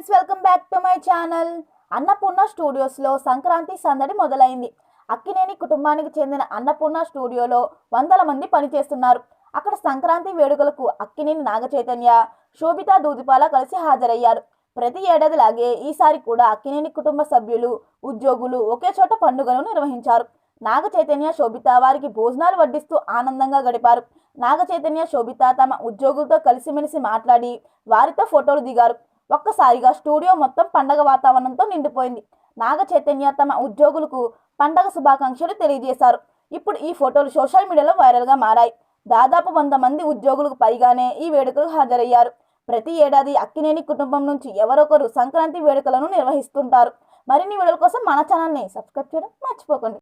Friends, welcome back to my channel. Annapurna స్టూడియోస్లో సంక్రాంతి సందడి మొదలైంది. అక్కినేని కుటుంబానికి చెందిన అన్నపూర్ణ స్టూడియోలో వందల మంది పనిచేస్తున్నారు. అక్కడ సంక్రాంతి వేడుకలకు అక్కినేని నాగచైతన్య, శోభితా దూదిపాల కలిసి హాజరయ్యారు. ప్రతి ఏడాదిలాగే ఈసారి కూడా అక్కినేని కుటుంబ సభ్యులు, ఉద్యోగులు ఒకే చోట పండుగను నిర్వహించారు. నాగచైతన్య, శోభిత వారికి భోజనాలు వడ్డిస్తూ ఆనందంగా గడిపారు. నాగచైతన్య, శోభిత తమ ఉద్యోగులతో కలిసిమెలిసి మాట్లాడి వారితో ఫోటోలు దిగారు. ఒక్కసారిగా స్టూడియో మొత్తం పండగ వాతావరణంతో నిండిపోయింది. నాగచైతన్య తమ ఉద్యోగులకు పండగ శుభాకాంక్షలు తెలియజేశారు. ఇప్పుడు ఈ ఫోటోలు సోషల్ మీడియాలో వైరల్గా మారాయి. దాదాపు 100 మంది ఉద్యోగులకు పైగానే ఈ వేడుకలకు హాజరయ్యారు. ప్రతి ఏడాది అక్కినేని కుటుంబం నుంచి ఎవరొకరు సంక్రాంతి వేడుకలను నిర్వహిస్తుంటారు. మరిన్ని వీడియోల కోసం మన ఛానల్ని సబ్స్క్రైబ్ చేయడం మర్చిపోకండి.